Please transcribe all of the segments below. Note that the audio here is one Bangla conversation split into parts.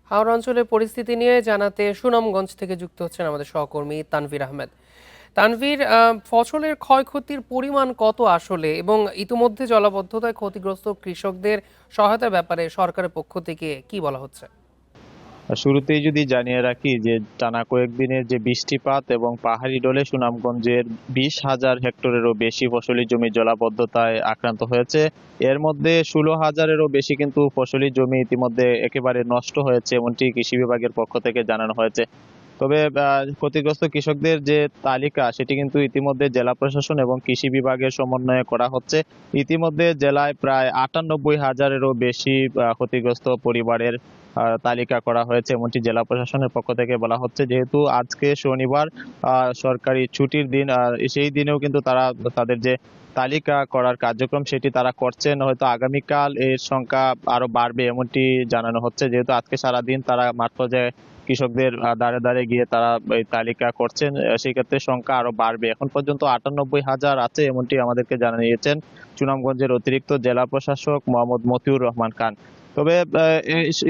হাওড়া অঞ্চলের পরিস্থিতি নিয়ে জানাতে সুনামগঞ্জ থেকে যুক্ত হচ্ছেন আমাদের সহকর্মী তানভীর আহমেদ। তানভীর, ফসলের ক্ষয়ক্ষতির পরিমাণ কত আসলে, এবং ইতিমধ্যে জলাবদ্ধতায় ক্ষতিগ্রস্ত কৃষকদের সহায়তার ব্যাপারে সরকারের পক্ষ থেকে কি বলা হচ্ছে? শুরুতেই যদি জানিয়ে রাখি যে টানা কয়েকদিনের যে বৃষ্টিপাত এবং পাহাড়ি ঢলে সুনামগঞ্জের 20,000 হেক্টরেরও বেশি ফসলি জমি জলাবদ্ধতায় আক্রান্ত হয়েছে। এর মধ্যে 16,000-এরও বেশি কিন্তু ফসলি জমি ইতিমধ্যে একেবারে নষ্ট হয়েছে, এমনটি কৃষি বিভাগের পক্ষ থেকে জানানো হয়েছে। তবে ক্ষতিগ্রস্ত কৃষকদের যে তালিকা সেটি কিন্তু ইতিমধ্যে জেলা প্রশাসন এবং কৃষি বিভাগের সমন্বয়ে করা হচ্ছে। ইতিমধ্যে জেলায় প্রায় 98,000-এরও বেশি ক্ষতিগ্রস্ত পরিবারের তালিকা করা হয়েছে, এমনটি জেলা প্রশাসনের পক্ষ থেকে বলা হচ্ছে। যেহেতু আজকে শনিবার সরকারি ছুটির দিন, সেই দিনেও কিন্তু তারা তাদের যে তালিকা করার কার্যক্রম সেটি তারা করছেন। হয়তো আগামীকাল এর সংখ্যা আরো বাড়বে এমনটি জানানো হচ্ছে, যেহেতু আজকে সারাদিন তারা মাঠ পর্যায়ে কৃষকদের দ্বারে দ্বারে গিয়ে তারা এই তালিকা করছেন। সেই ক্ষেত্রে সংখ্যা আরো বাড়বে। এখন পর্যন্ত 98,000 আছে এমনটি আমাদেরকে জানিয়েছেন সুনামগঞ্জের অতিরিক্ত জেলা প্রশাসক মোহাম্মদ মতিউর রহমান খান। তবে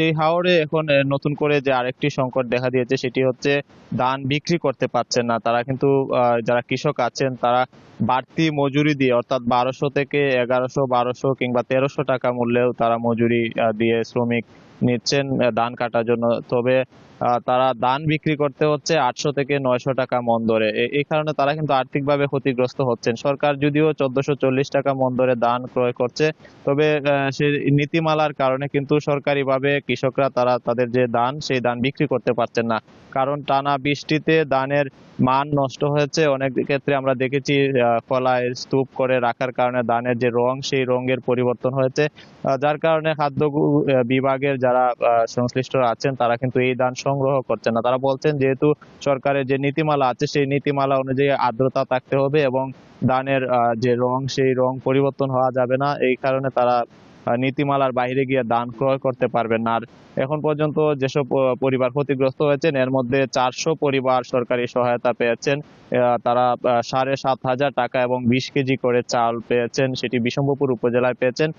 এই হাওরে এখন নতুন করে যে আরেকটি সংকট দেখা দিয়েছে সেটি হচ্ছে ধান বিক্রি করতে পারছেন না তারা, কিন্তু যারা কৃষক আছেন তারা বাড়তি মজুরি দিয়ে, অর্থাৎ 1200 থেকে 1100, 1200 কিংবা 1300 টাকা মূল্যেও তারা মজুরি দিয়ে শ্রমিক নিচ্ছেন ধান কাটার জন্য। তবে তারা ধান বিক্রি করতে হচ্ছে 800 থেকে 900 টাকা মন দরে। এই কারণে তারা কিন্তু আর্থিকভাবে ক্ষতিগ্রস্ত হচ্ছেন। সরকার যদিও 1440 টাকা মন দরে ধান ক্রয় করছে, তবে সে নীতিমালার কারণে কিন্তু সরকারিভাবে কৃষকরা তারা তাদের যে ধান সেই ধান বিক্রি করতে পারছেন না। কারণ টানা বৃষ্টিতে ধানের মান নষ্ট হয়েছে। অনেক ক্ষেত্রে আমরা দেখেছি কলায় স্তূপ করে রাখার কারণে ধানের যে রং সেই রঙের পরিবর্তন হয়েছে। যার কারণে খাদ্য বিভাগের যারা সংশ্লিষ্ট আছেন তারা কিন্তু এই ধান সংগ্রহ করছেন না। তারা বলছেন যেহেতু সরকারের যে নীতিমালা আছে সেই নীতিমালা অনুযায়ী আর্দ্রতা থাকতে হবে এবং ধানের যে রং সেই রং পরিবর্তন হওয়া যাবে না। এই কারণে তারা নীতিমালার বাইরে গিয়ে ধান ক্রয় করতে পারবেন না। আর এখন পর্যন্ত যেসব পরিবার ক্ষতিগ্রস্ত হয়েছেন এর মধ্যে 400 পরিবার সরকারি সহায়তা পেয়েছেন। তারা 7,500 টাকা এবং 20 কেজি করে চাল পেয়েছেন, সেটি বিশম্ভরপুর উপজেলায় পেয়েছেন।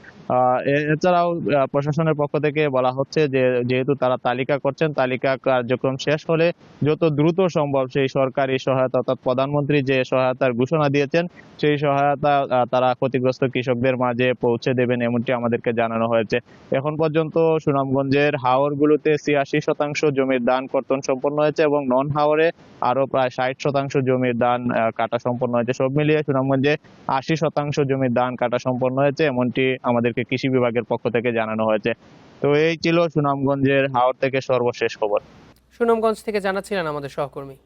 এছাড়াও প্রশাসনের পক্ষ থেকে বলা হচ্ছে যে যেহেতু তারা তালিকা করছেন, তালিকা কার্যক্রম শেষ হলে যত দ্রুত সম্ভব সেই সরকারি সহায়তা, অর্থাৎ প্রধানমন্ত্রী যে সহায়তার ঘোষণা দিয়েছেন সেই সহায়তা তারা ক্ষতিগ্রস্ত কৃষকদের মাঝে পৌঁছে দেবেন এমনটি আমাদেরকে জানানো হয়েছে। এখন পর্যন্ত সুনামগঞ্জের হাওরগুলোতে 86% জমির ধান কর্তন সম্পন্ন হয়েছে এবং নন হাওরে আরো প্রায় 60% জমির ধান কাটা সম্পন্ন হয়েছে। সব মিলিয়ে সুনামগঞ্জে 80% জমির ধান কাটা সম্পন্ন হয়েছে এমনটি আমাদেরকে কৃষি বিভাগের পক্ষ থেকে জানানো হয়েছে। তো এই ছিল সুনামগঞ্জের হাওর থেকে সর্বশেষ খবর। সুনামগঞ্জ থেকে জানাচ্ছিলেন আমাদের সহকর্মী।